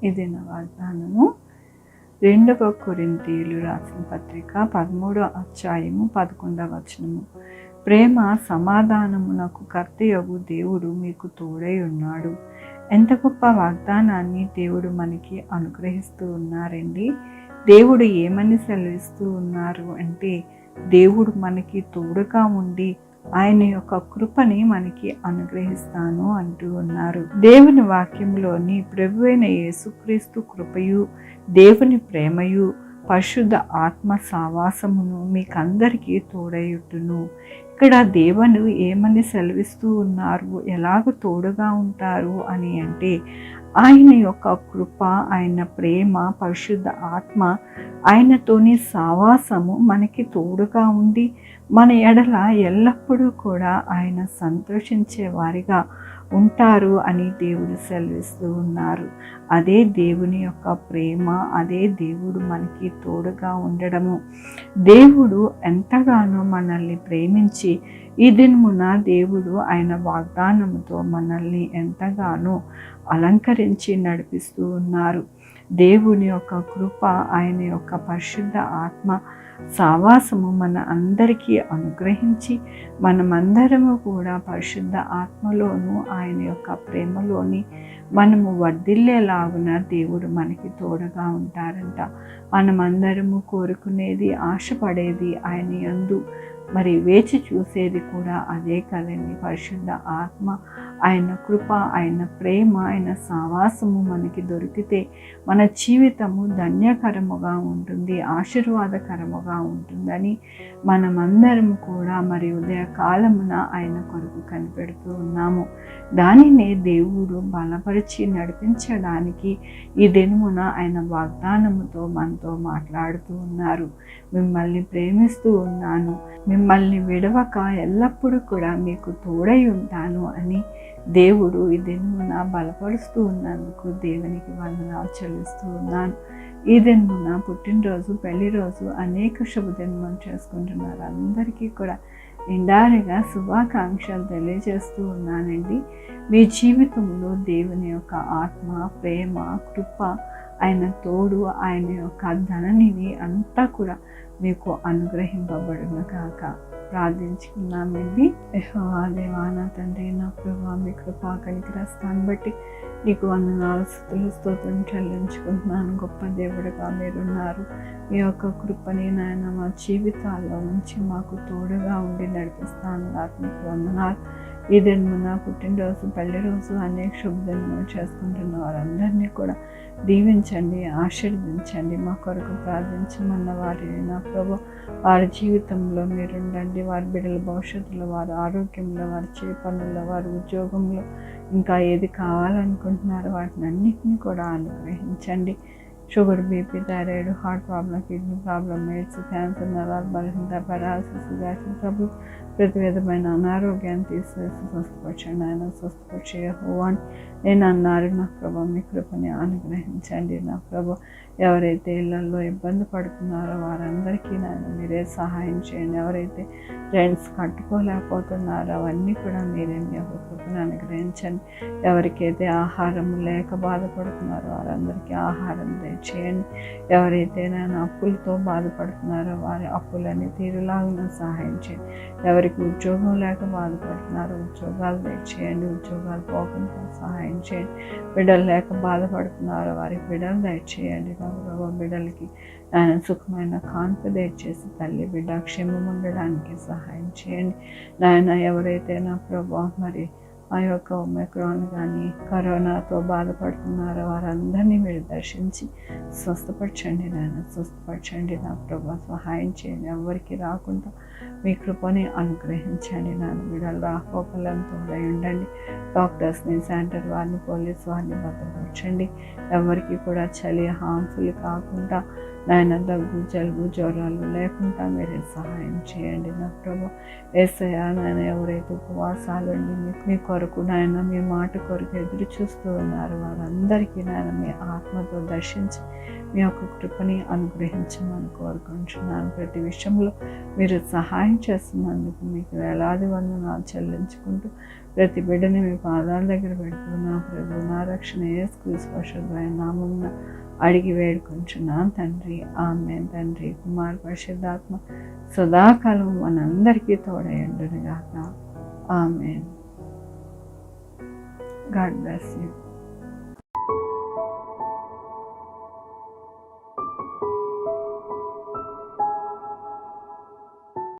ఇది నా వాగ్దానము. 2 కొరింథీయులు రాసిన పత్రిక 13వ అధ్యాయము 11వ వచనము. ప్రేమ సమాధానమునకు కర్తయగు దేవుడు మీకు తోడై ఉన్నాడు. ఎంత గొప్ప వాగ్దానాన్ని దేవుడు మనకి అనుగ్రహిస్తూ ఉన్నారండి. దేవుడు ఏమని సెలవిస్తూ ఉన్నారు అంటే, దేవుడు మనకి తోడుగా ఉండి ఆయన యొక్క కృపని మనకి అనుగ్రహిస్తాను అంటూ ఉన్నారు. దేవుని వాక్యంలోని ప్రభువైన యేసుక్రీస్తు కృపయు, దేవుని ప్రేమయు, పరిశుద్ధ ఆత్మ సావాసమును మీకందరికీ తోడయుట్టును. ఇక్కడ దేవుడు ఏమని సెలవిస్తూ ఉన్నారు, ఎలాగ తోడుగా ఉంటారు అని అంటే, ఆయన యొక్క కృప, ఆయన ప్రేమ, పరిశుద్ధ ఆత్మ, ఆయనతోని సావాసము మనకి తోడుగా ఉండి మన ఎడల ఎల్లప్పుడూ కూడా ఆయన సంతోషించే వారిగా ఉంటారు అని దేవుడు సెలవిస్తూ ఉన్నారు. అదే దేవుని యొక్క ప్రేమ, అదే దేవుడు మనకి తోడుగా ఉండడము. దేవుడు ఎంతగానో మనల్ని ప్రేమించి ఈ దినమున దేవుడు ఆయన వాగ్దానముతో మనల్ని ఎంతగానో అలంకరించి నడిపిస్తూ ఉన్నారు. దేవుని యొక్క కృప, ఆయన యొక్క పరిశుద్ధ ఆత్మ సావాసము మన అందరికీ అనుగ్రహించి మనమందరము కూడా పరిశుద్ధ ఆత్మలోను ఆయన యొక్క ప్రేమలోని మనము వర్ధిల్లేలాగున దేవుడు మనకి తోడుగా ఉంటారంట. మనమందరము కోరుకునేది, ఆశపడేది ఆయన యందు, మరి వేచి చూసేది కూడా అదే కదండి. పరిశుద్ధ ఆత్మ, ఆయన కృప, ఆయన ప్రేమ, ఆయన సావాసము మనకి దొరికితే మన జీవితము ధన్యకరముగా ఉంటుంది, ఆశీర్వాదకరముగా ఉంటుందని మనమందరము కూడా మరి ఉదయకాలమున ఆయన కొరకు కనిపెడుతూ ఉన్నాము. దానినే దేవుడు బలపరిచి నడిపించడానికి ఈ దినమున ఆయన వాగ్దానముతో మనతో మాట్లాడుతూ ఉన్నారు. మిమ్మల్ని ప్రేమిస్తూ ఉన్నాను, మిమ్మల్ని విడవక ఎల్లప్పుడూ కూడా మీకు తోడై ఉంటాను అని దేవుడు ఈ దినమున బలపరుస్తూ ఉన్నందుకు దేవునికి వందనాలు చెల్లిస్తూ ఉన్నాను. ఈ దినమున పుట్టినరోజు, పెళ్లి రోజు, అనేక శుభదినములు చేసుకుంటున్నారు అందరికీ కూడా నిండారుగా శుభాకాంక్షలు తెలియజేస్తూ ఉన్నానండి. మీ జీవితంలో దేవుని యొక్క ఆత్మ, ప్రేమ, కృప, ఆయన తోడు, ఆయన యొక్క ధననిధి అంతా కూడా మీకు అనుగ్రహింపబడును కాక. ప్రార్థించుకున్నామండి. యెహోవా దేవా, నా తండ్రి, నా ప్రభువా, మీ కృపా కనికరస్తాన్ని బట్టి నీకు వందనాలు, స్తుతులు, స్తోత్రం చెల్లించుకుంటున్నాను. గొప్ప దేవుడుగా మీరున్నారు. మీ యొక్క కృపని నాయన మా జీవితాల్లో నుంచి మాకు తోడుగా ఉండి నడిపిస్తాను. మీకు వందనాలు. ఈ దినమున పుట్టినరోజు, పెళ్లి రోజు, అనేక శుభదినములు చేసుకుంటున్న వారందరినీ కూడా దీవించండి, ఆశీర్వదించండి. మా కొరకు ప్రార్థించమన్న వారిని నా ప్రభు వారి జీవితంలో మీరుండండి. వారి బిడ్డల భవిష్యత్తులో, వారి ఆరోగ్యంలో, వారి చేతి పనుల్లో, వారి ఉద్యోగంలో, ఇంకా ఏది కావాలనుకుంటున్నారో వాటిని అన్నిటినీ కూడా అనుగ్రహించండి. Sugar, BP, thyroid, heart problem, kidney problem, AIDS, cancer, నరాల బలహీనత, పెరాలసిస్, గ్యాస్ట్రిక్ ట్రబుల్, ప్రతి విధమైన అనారోగ్యాన్ని తీసివేసి స్వస్థపరచండి. ఆయన స్వస్థపరిచే యెహోవా నేను అన్నారు. నా ప్రభు మీ కృపని అనుగ్రహించండి. నా ప్రభు ఎవరైతే ఇళ్లలో ఇబ్బంది పడుతున్నారో వారందరికీ నాయన మీరే సహాయం చేయండి. ఎవరైతే రెంట్స్ కట్టుకోలేకపోతున్నారో అవన్నీ కూడా మీరే మీ యొక్క కృపను అనుగ్రహించండి. ఎవరికైతే ఆహారం లేక బాధపడుతున్నారో వారందరికీ ఆహారం దయచేయండి. ఎవరైతే నేను అప్పులతో బాధపడుతున్నారో వారి అప్పులని తీరులాగా సహాయం చేయండి. ఎవరికి ఉద్యోగం లేక బాధపడుతున్నారో ఉద్యోగాలు దయచేయండి. ఉద్యోగాలు పోకుండా సహాయం చేయండి. బిడ్డలు లేక బాధపడుతున్నారో వారికి బిడ్డలు దయచేయండి. ప్రభు బిడ్డలకి ఆయన సుఖమైన కాన్పు దయచేసి తల్లి బిడ్డ క్షేమం ఉండడానికి సహాయం చేయండి. నాయన ఎవరైతే నా ప్రభు మరి ఆ యొక్క ఒమిక్రాన్ కానీ కరోనాతో బాధపడుతున్నారో వారందరినీ మీరు దర్శించి స్వస్థపరచండి. నాయన స్వస్థపరచండి. నా ప్రభు సహాయం చేయండి. ఎవరికి రాకుండా మీ కృపని అనుగ్రహించండి. నాన్న బిడ్డలు రాకపోకలను తోడై ఉండండి. డాక్టర్స్ని, సెంటర్ వారిని, పోలీస్ వారిని భద్రపరచండి. ఎవరికి కూడా చలి హార్మ్ఫుల్ కాకుండా నాయన దగ్గు, జలుబు, జ్వరాలు లేకుండా మీరే సహాయం చేయండి. నా ప్రభు యేసయ్యా, నాయన ఎవరైతే ఉపవాసాలు ఉండి మీ కొరకు నాయన మీ మాట కొరకు ఎదురు చూస్తూ ఉన్నారు వారందరికీ నాయన మీ ఆత్మతో దర్శించి మీ యొక్క కృపని అనుగ్రహించమని కోరుకుంటున్నాను. ప్రతి విషయంలో మీరు సహాయం చేస్తున్నందుకు మీకు వేలాది వందనాలు చెల్లించుకుంటూ ప్రతి బిడ్డని మీ పాదాల దగ్గర పెడుతూ నా ప్రభు నా రక్షణ యేసుక్రీస్తు పరిశుద్ధమైన నామమున అడిగి వేడుకుంటున్నాను తండ్రి. ఆమేన్. తండ్రి, కుమార్, పరిశుద్ధాత్మ సదాకాలం మనందరికీ తోడయండును గాక. ఆమేన్. God bless you.